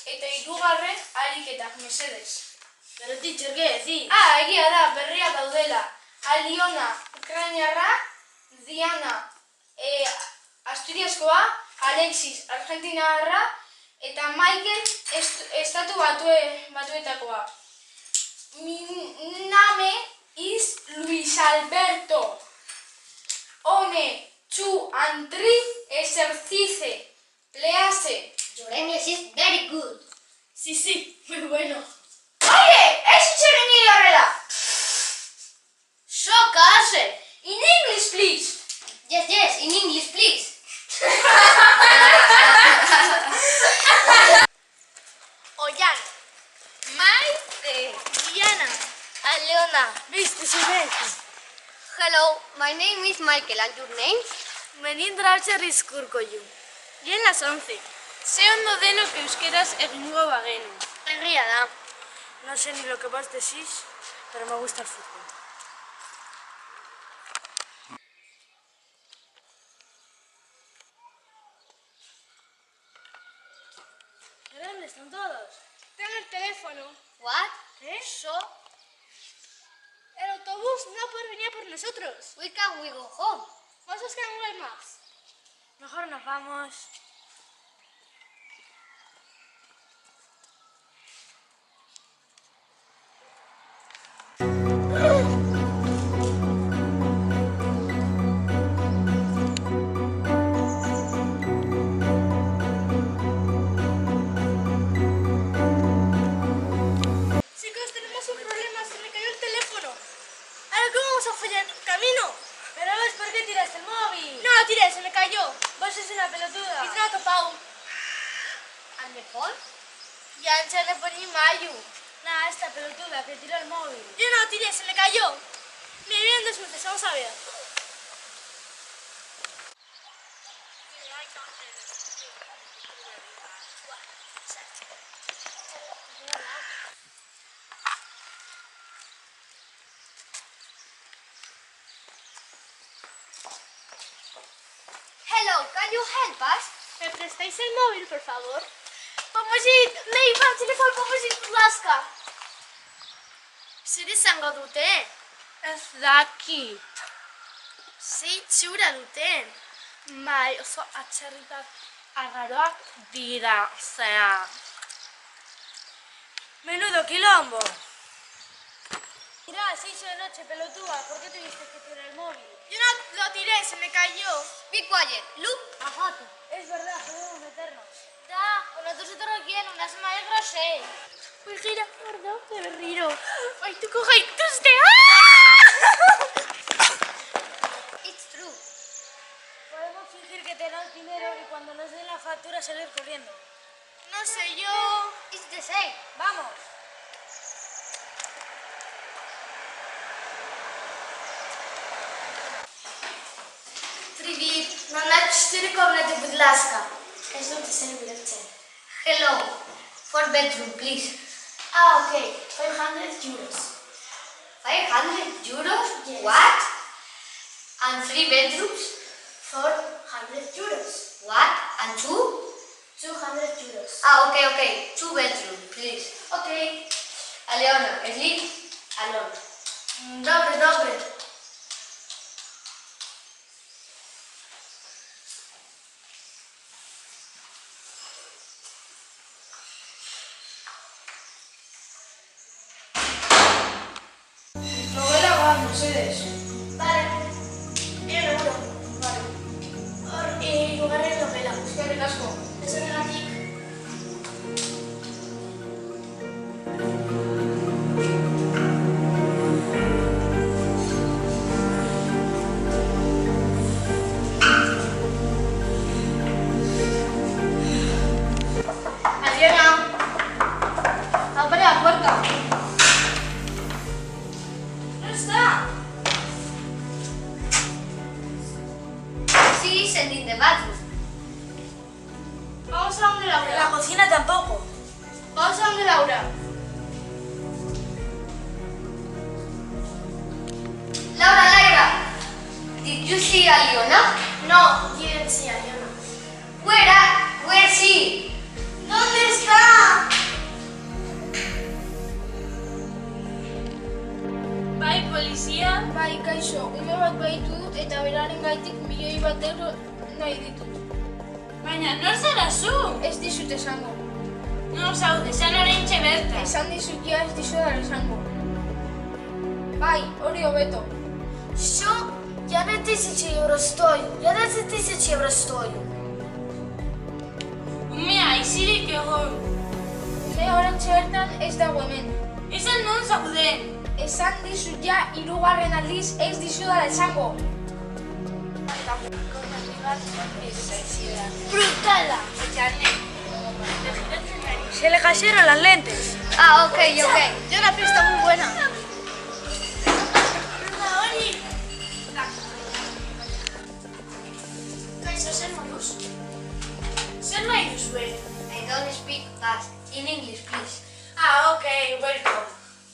eta 3. ariketak, mesedez. Pero teacher, ¿qué decís? Egia da, berriak daudela. Aliona, ukrainiarra, Diana, Asturiaskoa, Alexis, Argentinarra, eta Michael, estatu batuetakoa. Mi name is Luis Alberto. One, 2 and 3, exercice, léase. Your English is very good. Sí, muy bueno. Oye, ez itxegin horrela. ¡Yo calle! In English, please. Yes, in English, please. Ollana, Maite, Diana, Aleona, viste si ves. Hello, my name is Michael, and your name? Menindra Rizkurkoiu. Lehen las 11. Ze ondo denok euskeraz egingo bagenu. Egia da. No sé ni lo que vos decís, pero me gusta el fútbol. ¿Dónde están todos? Tengo el teléfono. What? ¿Eh? So, El autobús no puede venir por nosotros. we go home. Vamos a buscar en Google Maps. Mejor nos vamos. Chicos, tenemos un problema. Se me cayó el teléfono. ¿Ahora cómo vamos a fallar el camino? Pero ves, ¿por qué tiraste el móvil? No lo tiré, se me cayó. Vos sos una pelotuda. Y te lo ha topado. And the phone? Ya le poní Mayu. Nada, esta pelotuda que tiró el móvil. Yo no lo tiré, se me cayó. Me vienen 2 minutos, vamos a ver. Hello, can you help us? ¿Me prestáis el móvil, por favor? Pomožit, neimam telefon, pomožit, будь ласка. Zer izango dute? Ez dakit. Zei txura duten. Bai, oso atxerritak arraroak dira, osea. Menudo quilombo. Mira, se hizo de noche, pelotuda. ¿Por qué tuviste que tirar el móvil? Yo no lo tiré, se me cayó. Be quiet. Look, a photo. Es verdad, podemos meternos. Da, nosotros etorrokien, una semana de grosei. Begira, gordo, de berriro. Baituko gaituzte. It's true. Podemos fingir que tenemos dinero y cuando nos den la factura salir corriendo. No sé yo. It's the same. ¡Vamos! Привіт, на 4 комнати, будь ласка. Кажу, це не буде це. Hello. 4 bedroom, please. Окей, 500 euros. 500 euros? Yes. What? And 3 bedrooms? 400 euros. What? And 2? 200 euros. Okay. 2 bedroom, please. Окей. Aleona, sleep alone. Добре. Novela va, Mercedes. Vale. Bien, euro. Vale. Lugarren novela. Eskerrik asko. Esategatik. Adriana. Abre la puerta. No está. She isn't in the bathroom. Vamos a donde Laura. En la cocina tampoco. Vamos a donde Laura. Laura, did you see Aleona? No, didn't see a Leona. Where is she? ¿Dónde está? Bai, kaixo, ume bat baitu dut eta beraren gaitik milioi bat euro nahi ditut. Baina, nor zara zu? Ez dizut esango. No zaude, zan oraintxe bertan. Esan dizut ja ez dizudara esango. Bai, hori hobeto. Що? Я не 1000 євро стою, я 10 000 євро стою. Umea, izirik egon. Ume horantxe bertan ez dago hemen. Esan non zauden. Esan dizut ja hirugarren aldiz ez dizudara esango. Brutala. Se le cayeron las lentes. Ah, ok. Yo una pista muy buena. Kaixo, zer moduz? Zer nahi duzue? I don't speak Basque. In English, please. Ah, okay, welcome.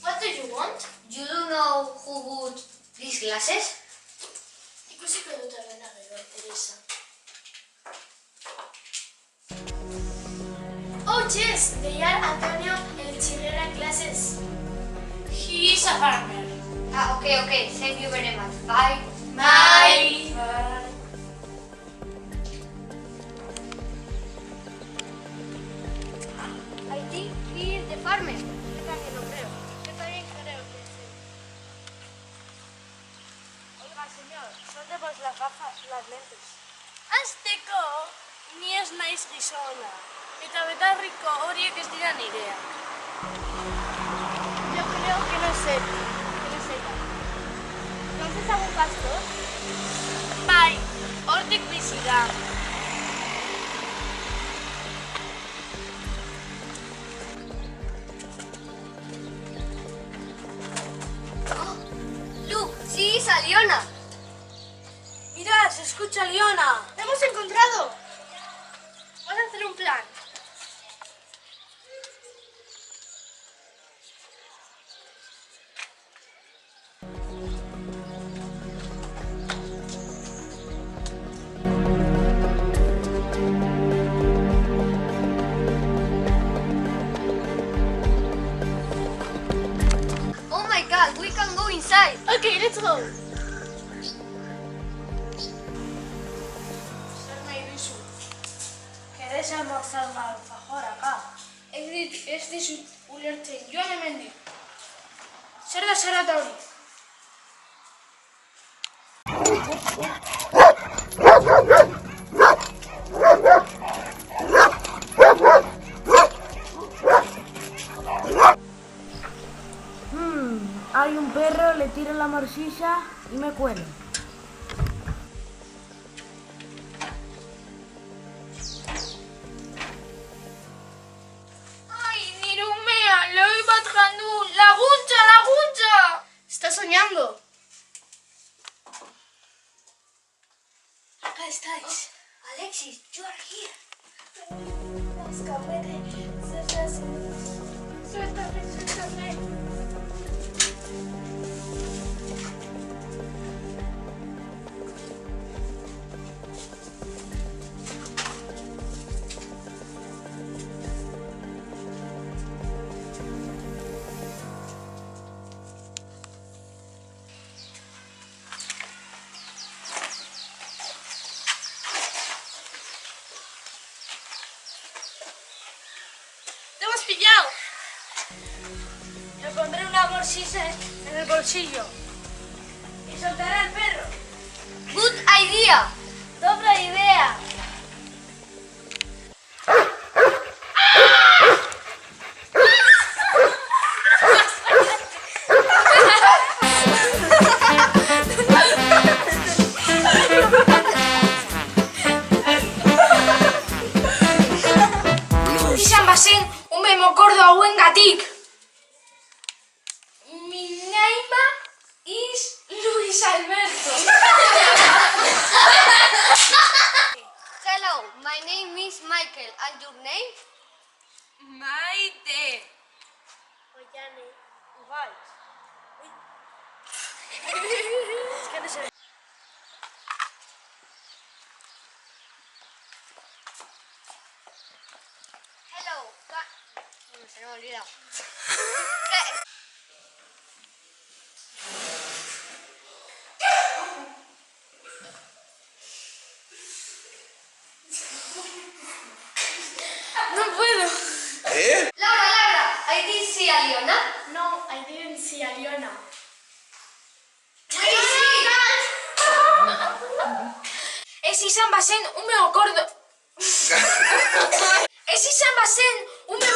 What do you want? You do know who bought these glasses? Ikusiko dut horrena gero, Teresa. Oh yes, they are Antonio El Chirrera glasses. He is a farmer. Ah, okay. Thank you very much. Bye. Bye. I think he is the farmer. Yo también lo creo. Yo también creo que sí. Oiga, señor, suéltenos las gafas, las lentes. Azteko, ni ez naiz gizona. Eta betarriko horiek ez dira nirea. Yo creo que no es él. ¿Conoces a algún pastor? Bai, hortik bizi da. Look, sí, es a Leona. Mirad, se escucha Leona. ¡Te hemos encontrado! Vamos a hacer un plan. Oh my god, we can go inside. Okay, let's go. Zer nahi duzu? ¿Querés almorzar un alfajor acá? Ez dizut ulertzen, joan hemendik. Zer da zarata hori? Hay un perro, le tiro la morcilla y me cuelo. Ai, nire umea, lehi bat jandu, laguntza! Está soñando. Acá estáis. Alexis, you are here. Escapete, Suéltame. ¡Te hemos pillado! Me pondré una morcilla en el bolsillo. Y soltaré al perro. Good idea. ¡Dobra idea! Izan bazen, ume mokordo hauen gatik. Mi name is Luis Alberto. Hello, my name is Michael. And your name? Maite. Ollane, igual. Es que no se ve. Hello. Se me ha olvidado. No puedo. Laura, I did see Aliona. No, I didn't see Aliona. És izan bazen ume okordo... Ez izan bazen ume